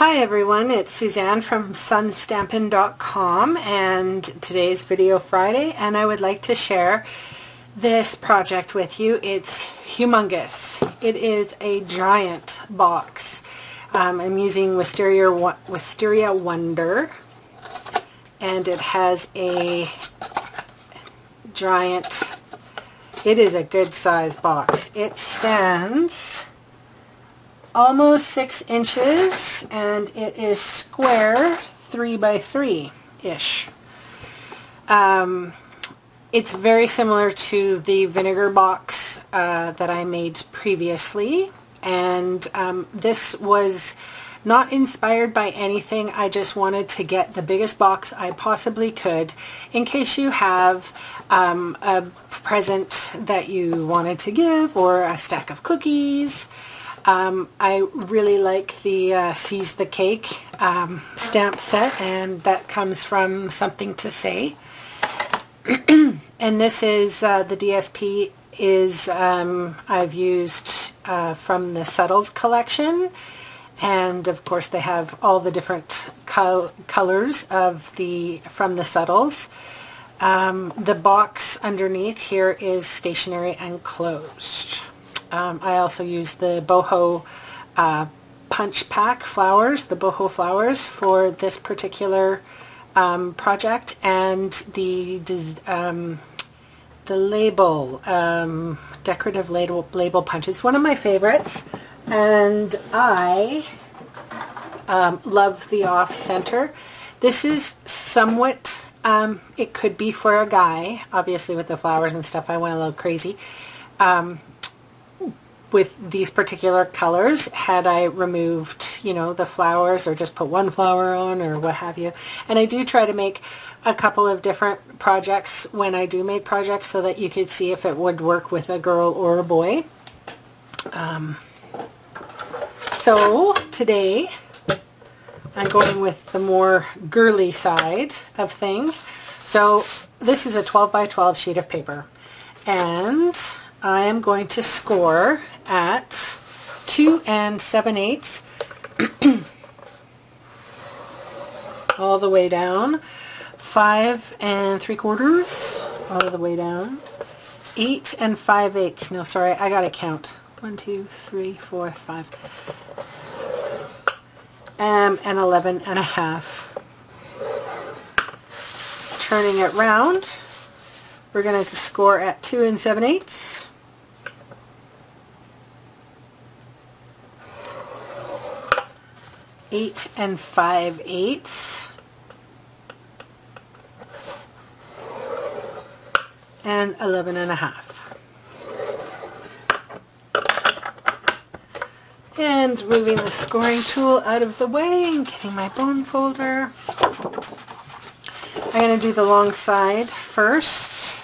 Hi everyone, it's Suzanne from sunstampin.com and today's Video Friday, and I would like to share this project with you. It's humongous. It is a giant box. I'm using Wisteria Wonder, and it has a giant, it is a good size box. It stands almost 6 inches and it is square 3 by 3 ish. It's very similar to the vinegar box that I made previously, and this was not inspired by anything. I just wanted to get the biggest box I possibly could in case you have a present that you wanted to give, or a stack of cookies. I really like the Seize the Cake stamp set, and that comes from Something to Say. And this is, the DSP is, I've used from the Subtles collection, and of course they have all the different colors of from the Subtles. The box underneath here is stationary and closed. I also use the boho punch pack flowers, the boho flowers, for this particular project, and the label, decorative label punch. It's one of my favorites, and I love the off-center. This is somewhat, it could be for a guy. Obviously with the flowers and stuff I went a little crazy with these particular colors. Had I removed, you know, the flowers, or just put one flower on, or what have you. And I do try to make a couple of different projects when I do make projects, so that you could see if it would work with a girl or a boy. So today I'm going with the more girly side of things. So this is a 12 by 12 sheet of paper, and I am going to score at 2 7/8 all the way down, 5 3/4 all the way down, 8 5/8. No, sorry, I gotta count. 1, 2, 3, 4, 5, and 11.5. Turning it round, we're going to score at 2 7/8. Eight 5/8, and 11.5. And moving the scoring tool out of the way and getting my bone folder. I'm going to do the long side first.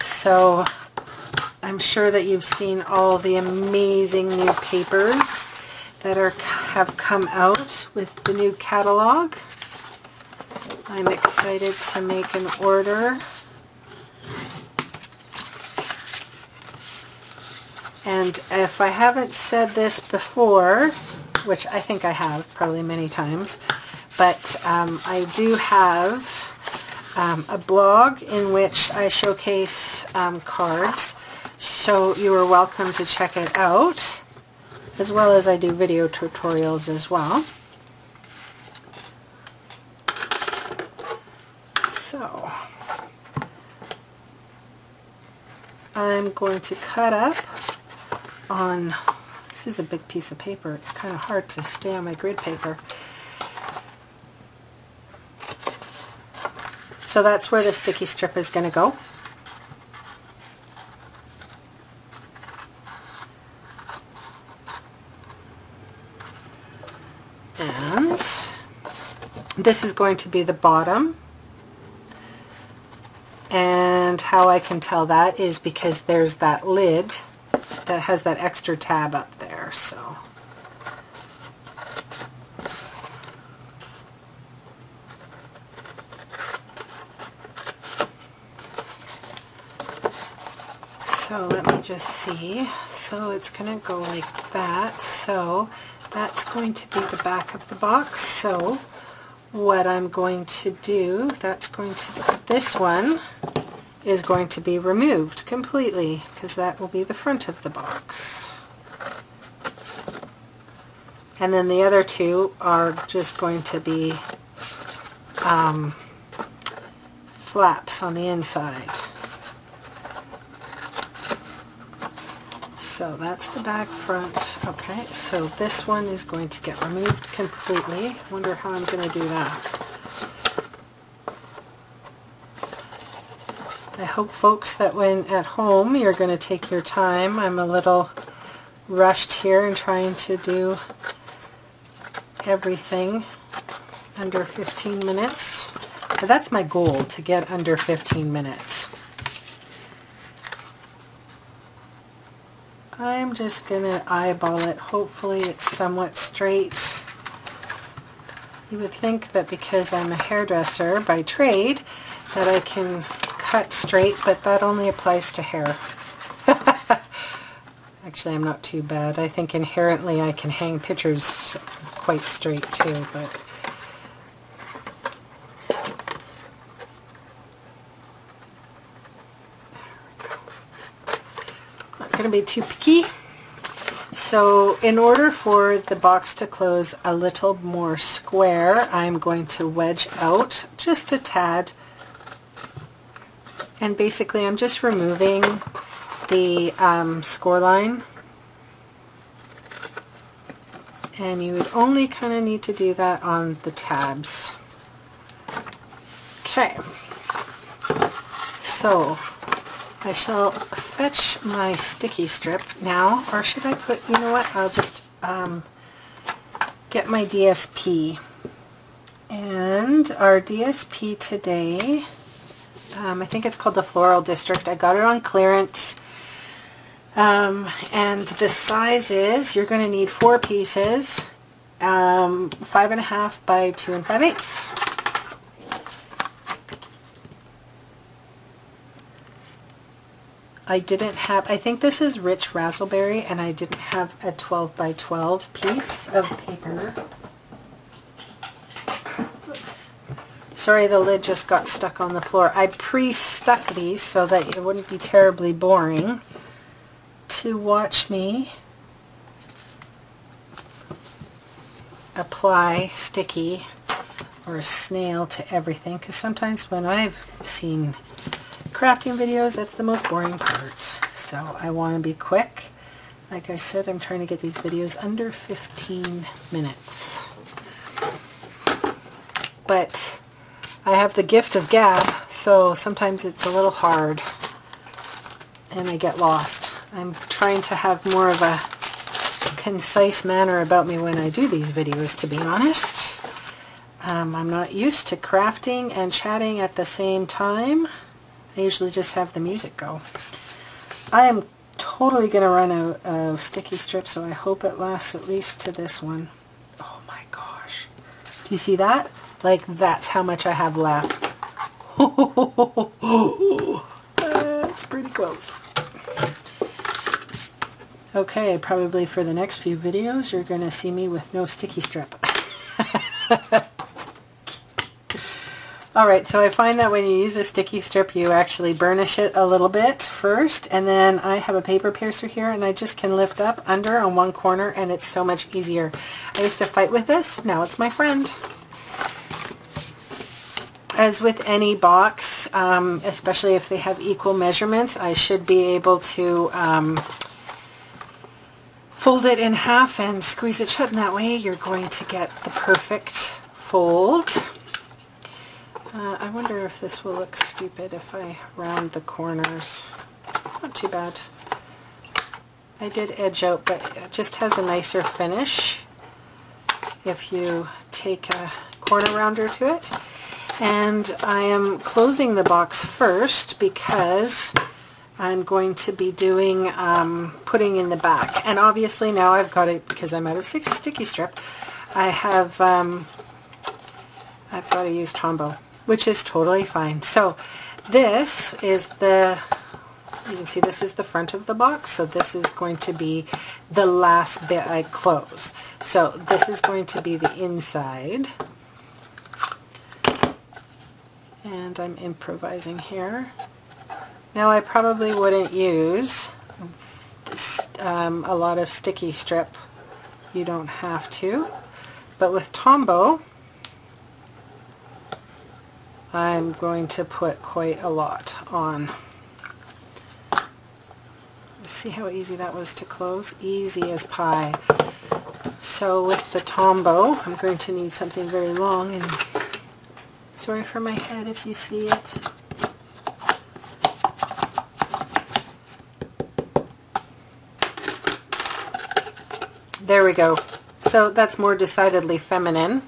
So I'm sure that you've seen all the amazing new papers that have come out with the new catalog. I'm excited to make an order. And if I haven't said this before, which I think I have probably many times, but I do have a blog in which I showcase cards. So you are welcome to check it out, as well as I do video tutorials as well. So I'm going to cut up on, this is a big piece of paper, it's kind of hard to stay on my grid paper. So that's where the sticky strip is going to go. And this is going to be the bottom, and how I can tell that is because there's that lid that has that extra tab up there. So So let me just see. So it's going to go like that. So that's going to be the back of the box. So what I'm going to do, this one is going to be removed completely because that will be the front of the box. And then the other two are just going to be flaps on the inside. So that's the back, front. Okay, so this one is going to get removed completely. Wonder how I'm going to do that. I hope, folks, that when at home you're going to take your time. I'm a little rushed here and trying to do everything under 15 minutes. But that's my goal, to get under 15 minutes. I'm just going to eyeball it. Hopefully it's somewhat straight. You would think that because I'm a hairdresser by trade that I can cut straight, but that only applies to hair. Actually, I'm not too bad. I think inherently I can hang pictures quite straight too, but going to be too picky. So in order for the box to close a little more square, I'm going to wedge out just a tad, and basically I'm just removing the score line, and you would only kind of need to do that on the tabs. Okay, so I shall fetch my sticky strip now, or should I put, you know what, I'll just get my DSP. And our DSP today, I think it's called the Floral District. I got it on clearance. And the size is, you're going to need 4 pieces, 5.5 by 2 5/8. I didn't have, I think this is rich raspberry, and I didn't have a 12 by 12 piece of paper. Oops. Sorry, the lid just got stuck on the floor. I pre-stuck these so that it wouldn't be terribly boring to watch me apply sticky or snail to everything, because sometimes when I've seen crafting videos, that's the most boring part. So I want to be quick. Like I said, I'm trying to get these videos under 15 minutes. But I have the gift of gab, so sometimes it's a little hard and I get lost. I'm trying to have more of a concise manner about me when I do these videos, to be honest. I'm not used to crafting and chatting at the same time. I usually just have the music go. I am totally going to run out of sticky strips, so I hope it lasts at least to this one. Oh my gosh. Do you see that? Like, that's how much I have left. It's pretty close. Okay, probably for the next few videos, you're going to see me with no sticky strip. Alright, so I find that when you use a sticky strip, you actually burnish it a little bit first, and then I have a paper piercer here, and I just can lift up under on one corner, and it's so much easier. I used to fight with this, now it's my friend. As with any box, especially if they have equal measurements, I should be able to fold it in half and squeeze it shut, and that way you're going to get the perfect fold. I wonder if this will look stupid if I round the corners. Not too bad. I did edge out, but it just has a nicer finish if you take a corner rounder to it. And I am closing the box first because I'm going to be doing putting in the back. And obviously now I've got it, because I'm out of sticky strip, I've got to use Tombow, which is totally fine. So this is the You can see this is the front of the box, so this is going to be the last bit I close. So this is going to be the inside. And I'm improvising here. Now I probably wouldn't use a lot of sticky strip. You don't have to. But with Tombow, I'm going to put quite a lot on. See how easy that was to close? Easy as pie. So with the Tombow, I'm going to need something very long, and sorry for my head if you see it. There we go. So that's more decidedly feminine.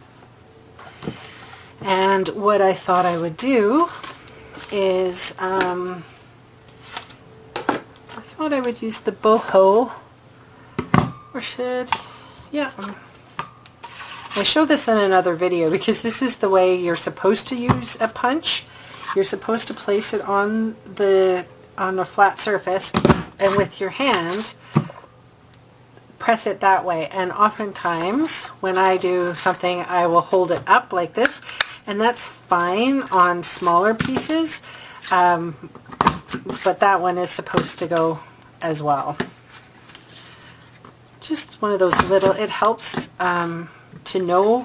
And what I thought I would do is, I thought I would use the boho, or should, yeah. I show this in another video because this is the way you're supposed to use a punch. You're supposed to place it on a flat surface, and with your hand, press it that way. And oftentimes when I do something, I will hold it up like this, and that's fine on smaller pieces, but that one is supposed to go as well. Just one of those little, it helps to know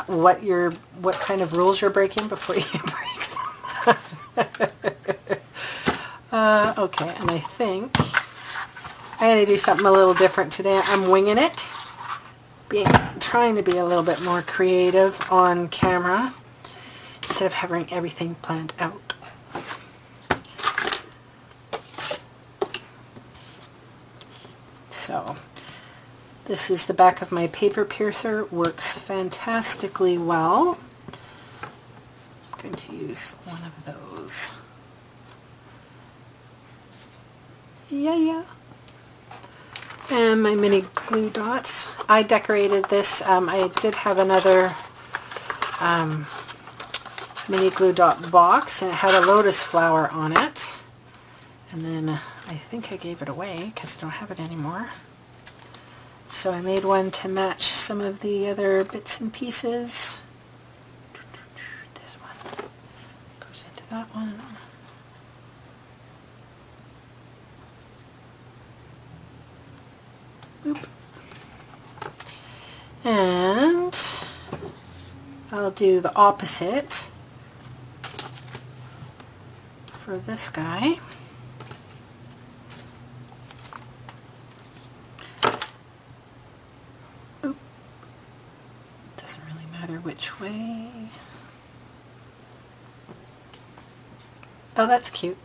what kind of rules you're breaking before you break them. Okay, and I think I'm going to do something a little different today. I'm winging it, trying to be a little bit more creative on camera instead of having everything planned out. So this is the back of my paper piercer. Works fantastically well. I'm going to use one of those. Yeah. And my mini glue dots. I decorated this. I did have another mini glue dot box, and it had a lotus flower on it. And then I think I gave it away because I don't have it anymore. So I made one to match some of the other bits and pieces. This one goes into that one. Boop. And I'll do the opposite for this guy. Oop. Doesn't really matter which way. Oh, that's cute.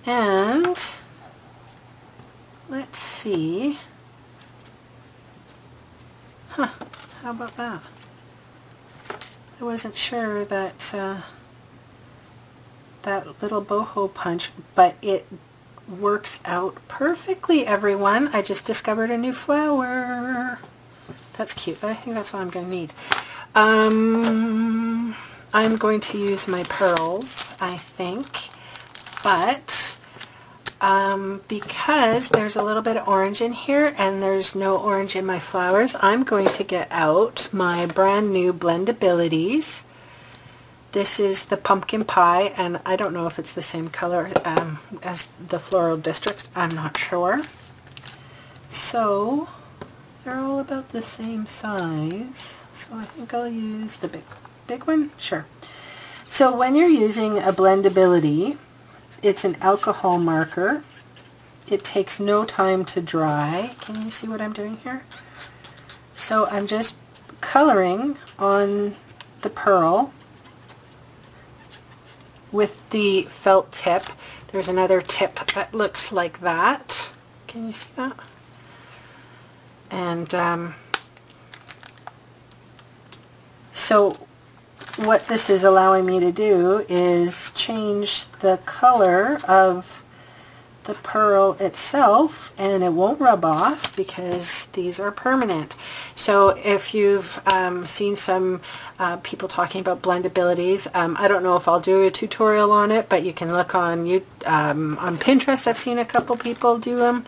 And let's see. Huh, how about that? I wasn't sure that that little boho punch, but it works out perfectly, everyone. I just discovered a new flower. That's cute, but I think that's what I'm going to need. I'm going to use my pearls, I think, but because there's a little bit of orange in here and there's no orange in my flowers, I'm going to get out my brand new Blendabilities. This is the pumpkin pie, and I don't know if it's the same color as the Floral District. I'm not sure. So they're all about the same size. So I think I'll use the big one. Sure. So when you're using a Blendability, it's an alcohol marker. It takes no time to dry. Can you see what I'm doing here? So I'm just coloring on the pearl with the felt tip. There's another tip that looks like that. Can you see that? And so what this is allowing me to do is change the color of the pearl itself, and it won't rub off because these are permanent. So if you've seen some people talking about blendabilities, I don't know if I'll do a tutorial on it, but you can look on Pinterest. I've seen a couple people do them.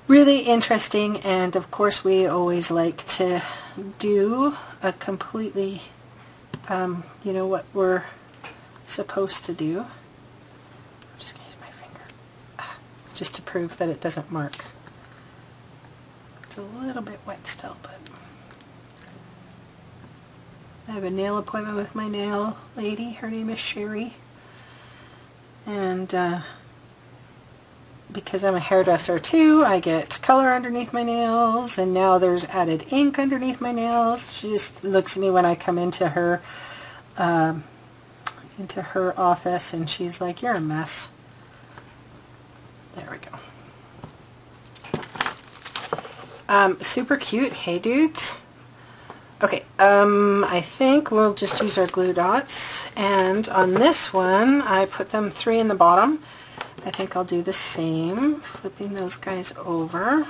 Really interesting, and of course we always like to do a completely, you know, what we're supposed to do. I'm just going to use my finger just to prove that it doesn't mark. It's a little bit wet still, but I have a nail appointment with my nail lady. Her name is Sherry, and because I'm a hairdresser too, I get color underneath my nails, and now there's added ink underneath my nails. She just looks at me when I come into her office, and she's like, "You're a mess." There we go. Super cute. Hey dudes. Okay, I think we'll just use our glue dots, and on this one I put them 3 in the bottom. I think I'll do the same, flipping those guys over.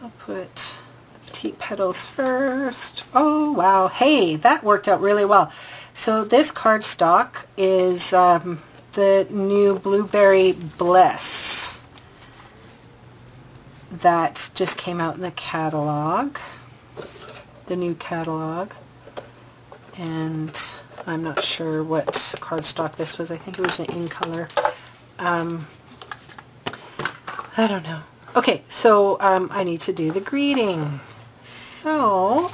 I'll put the petite petals first. Oh wow, hey, that worked out really well. So this cardstock is the new Blueberry Bliss that just came out in the catalog, the new catalog, and I'm not sure what cardstock this was. I think it was an in color. I don't know. Okay, so I need to do the greeting. So